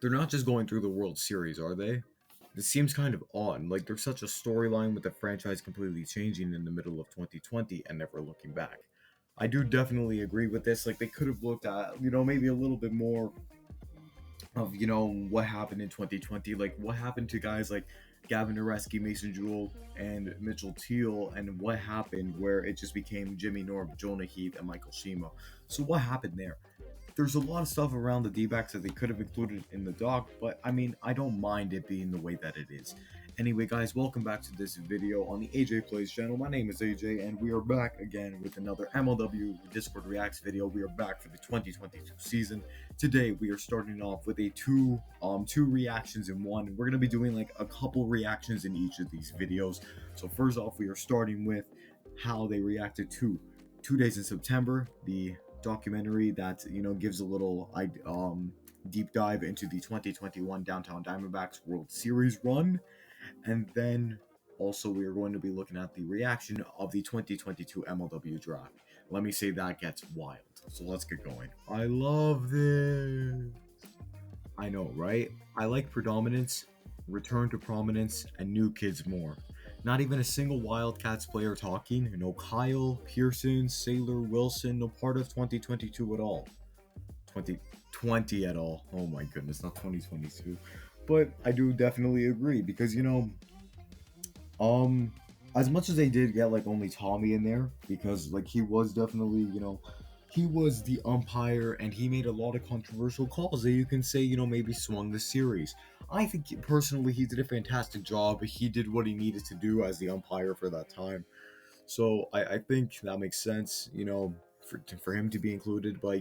They're not just going through the World Series, are they? This seems kind of odd. Like there's such a storyline with the franchise completely changing in the middle of 2020 and never looking back. I do definitely agree with this. Like they could have looked at, maybe a little bit more of what happened in 2020, like what happened to guys like Gavin Areski, Mason Jewell, and Mitchell Teal, and what happened where it just became Jimmy Norb, Jonah Heath, and Michael Shima. So what happened there? There's a lot of stuff around the D-backs that they could have included in the doc, but I mean, I don't mind it being the way that it is. Anyway, guys, welcome back to this video on the AJ Plays channel. My name is AJ, and we are back again with another MLW Discord Reacts video. We are back for the 2022 season. Today, we are starting off with a two reactions in one. We're gonna be doing like a couple reactions in each of these videos. So first off, we are starting with how they reacted to 2 Days in September, the documentary that gives a little deep dive into the 2021 Downtown Diamondbacks World Series run, and then also we are going to be looking at the reaction of the 2022 MLW draft. Let me say that gets wild. So let's get going. I love this. I know, right? I like predominance, return to prominence, and new kids more. Not even a single Wildcats player talking. No Kyle, Pearson, Sailor, Wilson, no part of 2022 at all. 2020 at all. Oh my goodness, not 2022. But I do definitely agree because, as much as they did get like only Tommy in there, because like he was definitely, he was the umpire and he made a lot of controversial calls that you can say, maybe swung the series. I think personally he did a fantastic job. He did what he needed to do as the umpire for that time. So I think that makes sense, for him to be included. But,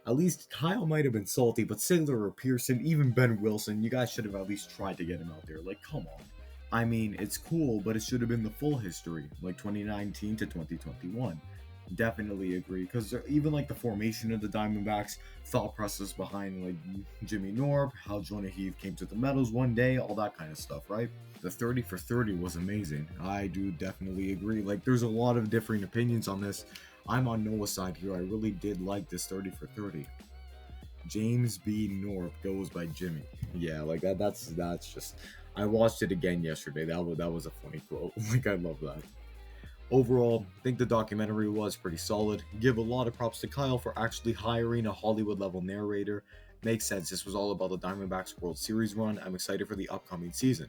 at least Kyle might have been salty, but Sailor or Pearson, even Ben Wilson, you guys should have at least tried to get him out there. Like, come on. I mean, it's cool, but it should have been the full history, like 2019 to 2021. Definitely agree, because even like the formation of the Diamondbacks, thought process behind like Jimmy Norb, how Jonah Heath came to the medals one day, all that kind of stuff, right? The 30 for 30 was amazing. I do definitely agree. Like, there's a lot of differing opinions on this. I'm on Noah's side here. I really did like this 30 for 30. James B. Norb goes by Jimmy. Yeah, like that's just. I watched it again yesterday. That was a funny quote. Like, I love that. Overall, I think the documentary was pretty solid. Give a lot of props to Kyle for actually hiring a Hollywood level narrator. Makes sense. This was all about the Diamondbacks World Series run. I'm excited for the upcoming season.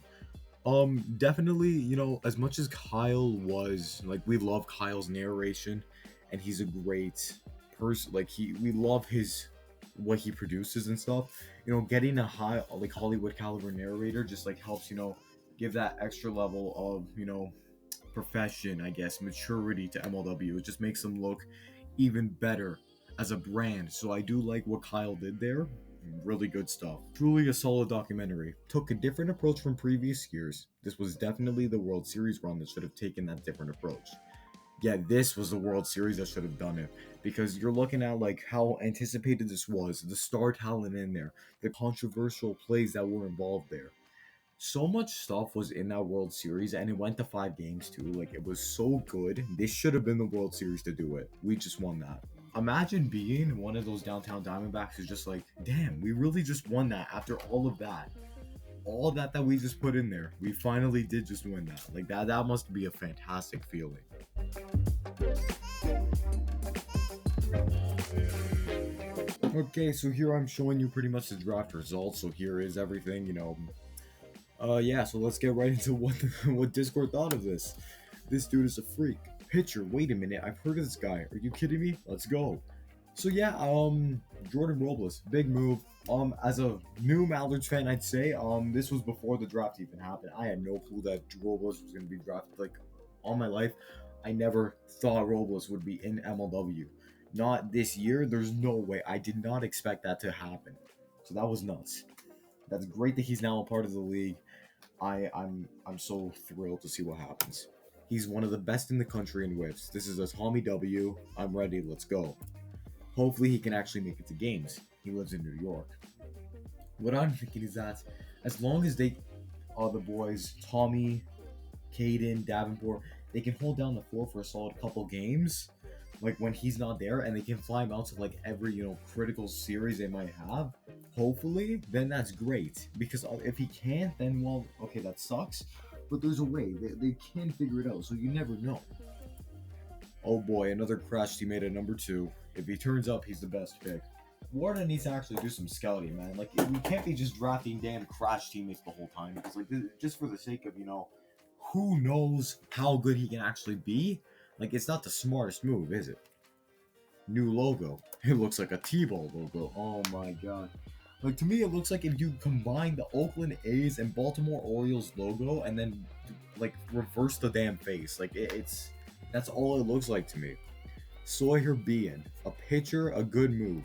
Definitely, as much as Kyle was like, we love Kyle's narration, and he's a great person. Like we love his what he produces and stuff. Getting a high like Hollywood caliber narrator just like helps give that extra level of profession, I guess, maturity to MLW. It just makes them look even better as a brand. So I do like what Kyle did there. Really good stuff. Truly a solid documentary. Took a different approach from previous years. This was definitely the World Series run that should have taken that different approach. Yeah, this was the World Series that should have done it, because you're looking at like how anticipated this was, the star talent in there, the controversial plays that were involved there. So much stuff was in that World Series, and it went to 5 games too. Like, it was so good. This should have been the World Series to do it. We just won that. Imagine being one of those downtown Diamondbacks who's just like, damn, we really just won that after all of that. All that we just put in there. We finally did just win that. Like, that must be a fantastic feeling. Okay, so here I'm showing you pretty much the draft results. So here is everything, yeah, so let's get right into what Discord thought of this. This dude is a freak. Pitcher, wait a minute, I've heard of this guy. Are you kidding me? Let's go. So yeah, Jordan Robles, big move. As a new Mallards fan, I'd say, this was before the draft even happened. I had no clue that Robles was gonna be drafted. Like, all my life, I never thought Robles would be in MLW. Not this year, there's no way. I did not expect that to happen. So that was nuts. That's great that he's now a part of the league. I'm so thrilled to see what happens. He's one of the best in the country in whiffs. This is a Tommy W. I'm ready. Let's go. Hopefully he can actually make it to games. He lives in New York. What I'm thinking is that as long as they are the boys, Tommy, Caden, Davenport, they can hold down the fort for a solid couple games. like when he's not there, and they can fly him out to like every critical series they might have. Hopefully, then that's great. Because if he can't, then well, okay, that sucks. But there's a way. They can figure it out, so you never know. Oh boy, another Crash teammate at number 2. If he turns up, he's the best pick. Warden needs to actually do some scouting, man. Like, we can't be just drafting damn Crash teammates the whole time. Because, like, just for the sake of, who knows how good he can actually be? Like, it's not the smartest move, is it? New logo. It looks like a T-ball logo. Oh my god. Like, to me, it looks like if you combine the Oakland A's and Baltimore Orioles logo and then, like, reverse the damn face. Like, it's... That's all it looks like to me. Sawyer Bean. A pitcher, a good move.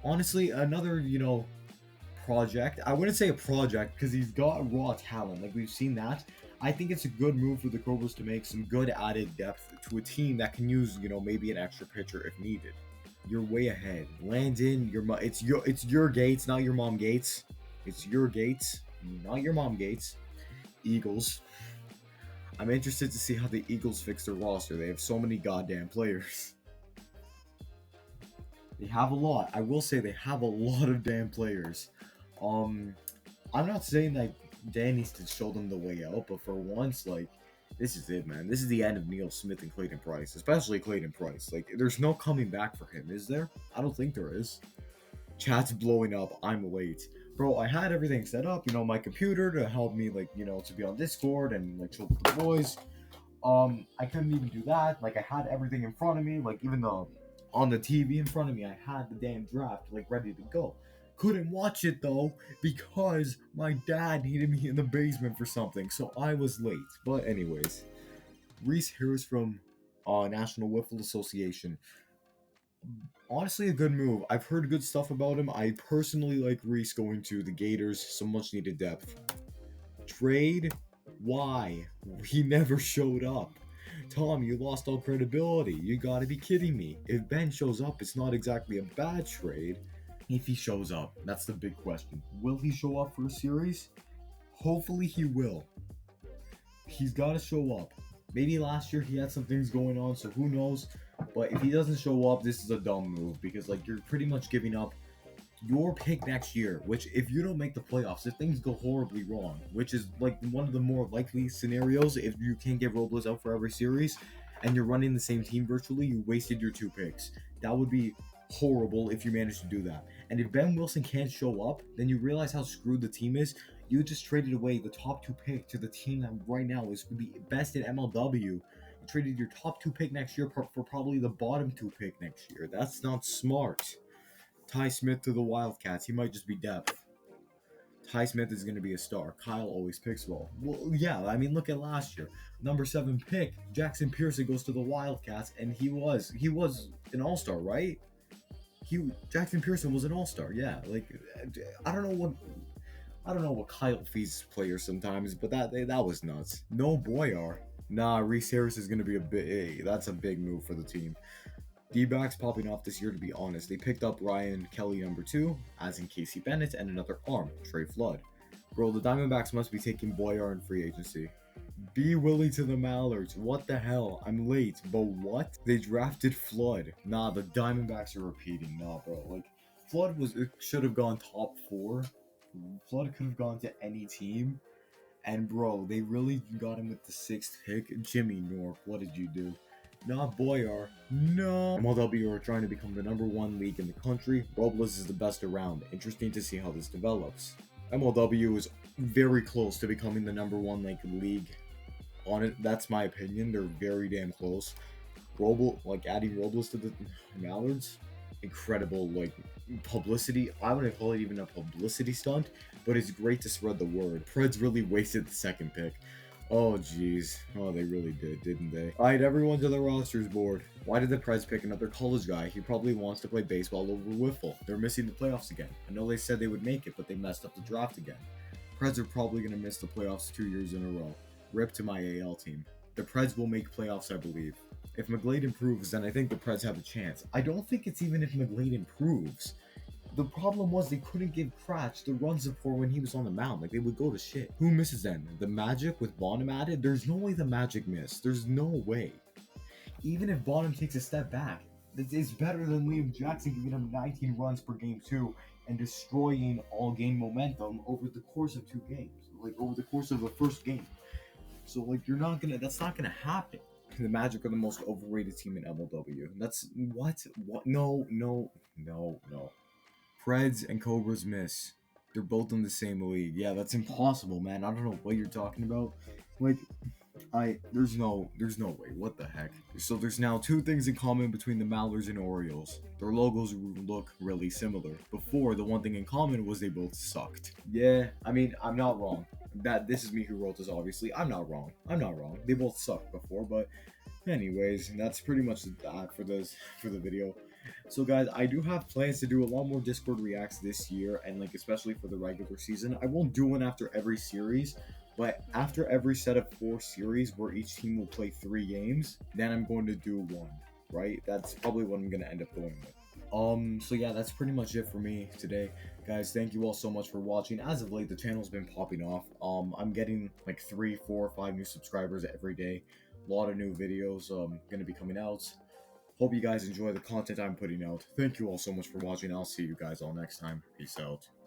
Honestly, another, project. I wouldn't say a project because he's got raw talent. Like, we've seen that. I think it's a good move for the Cobras to make some good added depth to a team that can use, maybe an extra pitcher if needed. You're way ahead. Landon, it's your Gates, not your mom Gates. It's your Gates, not your mom Gates. Eagles. I'm interested to see how the Eagles fix their roster. They have so many goddamn players. They have a lot. I will say they have a lot of damn players. I'm not saying that Dan needs to show them the way out, but for once, like, this is it, man. This is the end of Neil Smith and Clayton Price, especially Clayton Price. Like, there's no coming back for him, is there? I don't think there is. Chat's blowing up. I'm late. Bro, I had everything set up, my computer to help me, like, to be on Discord and, like, chill with the boys. I couldn't even do that. Like, I had everything in front of me, like, even though on the TV in front of me, I had the damn draft, like, ready to go. Couldn't watch it, though, because my dad needed me in the basement for something, so I was late. But anyways, Reese Harris from National Wiffle Association. Honestly, a good move. I've heard good stuff about him. I personally like Reese going to the Gators, some much needed depth. Trade? Why? He never showed up. Tom, you lost all credibility. You gotta be kidding me. If Ben shows up, it's not exactly a bad trade. If he shows up, that's the big question. Will he show up for a series? Hopefully he will. He's gotta show up. Maybe last year he had some things going on, so who knows? But if he doesn't show up, this is a dumb move because, like, you're pretty much giving up your pick next year, which if you don't make the playoffs, if things go horribly wrong, which is like one of the more likely scenarios, if you can't get Robles out for every series and you're running the same team virtually, you wasted your 2 picks. That would be horrible if you manage to do that. And if Ben Wilson can't show up, then you realize how screwed the team is. You just traded away the top 2 pick to the team that right now is the best in MLW. You traded your top 2 pick next year for probably the bottom 2 pick next year. That's not smart. Ty Smith to the Wildcats. He might just be depth. Ty Smith is going to be a star. Kyle always picks well. Well, yeah, I mean, look at last year. Number 7 pick, Jackson Pearson goes to the Wildcats, and he was an all-star, right? Jackson Pearson was an all-star, yeah. Like, I don't know what Kyle feeds players sometimes, but that was nuts. No Boyar. Nah, Reese Harris is going to be that's a big move for the team. D-backs popping off this year, to be honest. They picked up Ryan Kelly number 2, as in Casey Bennett, and another arm, Trey Flood. Bro, the Diamondbacks must be taking Boyar in free agency. B. Willie to the Mallards. What the hell? I'm late, but what? They drafted Flood. Nah, the Diamondbacks are repeating. Nah, bro. Like, Flood should have gone top 4. Flood could have gone to any team. And bro, they really got him with the 6th pick. Jimmy North, what did you do? Not Boyar. No. MLW are trying to become the number 1 league in the country. Robles is the best around. Interesting to see how this develops. MLW is very close to becoming the number 1 league. On it, that's my opinion. They're very damn close. Adding Robles to the Mallards, incredible publicity. I wouldn't call it even a publicity stunt, but it's great to spread the word. Preds really wasted the 2nd pick. Oh, jeez. Oh, they really did, didn't they? Alright, everyone to the rosters board. Why did the Preds pick another college guy? He probably wants to play baseball over wiffle. They're missing the playoffs again. I know they said they would make it, but they messed up the draft again. Preds are probably going to miss the playoffs 2 years in a row. Rip to my AL team. The Preds will make playoffs, I believe. If McGlade improves, then I think the Preds have a chance. I don't think it's even if McGlade improves. The problem was they couldn't give Cratch the run support when he was on the mound. Like, they would go to shit. Who misses then? The Magic with Bonham added? There's no way the Magic missed. There's no way. Even if Bonham takes a step back, this is better than Liam Jackson giving him 19 runs per game too and destroying all game momentum over the course of 2 games, like over the course of the first game. So like that's not gonna happen. The Magic are the most overrated team in MLW. That's what? No, no, no, no. Preds and Cobras miss. They're both in the same league. Yeah, that's impossible, man. I don't know what you're talking about. Like, there's no way. What the heck? So there's now two things in common between the Mallards and Orioles. Their logos look really similar. Before, the one thing in common was they both sucked. Yeah, I mean, I'm not wrong. That this is me who wrote this. Obviously, I'm not wrong. I'm not wrong. They both sucked before, but anyways, that's pretty much that for the video. So guys, I do have plans to do a lot more Discord reacts this year, and like especially for the regular season. I won't do one after every series, but after every set of 4 series where each team will play 3 games, then I'm going to do one. Right? That's probably what I'm gonna end up going with. So yeah, that's pretty much it for me today. Guys, thank you all so much for watching. As of late, the channel's been popping off. I'm getting like 3, 4, 5 new subscribers every day. A lot of new videos gonna be coming out. Hope you guys enjoy the content I'm putting out. Thank you all so much for watching. I'll see you guys all next time. Peace out.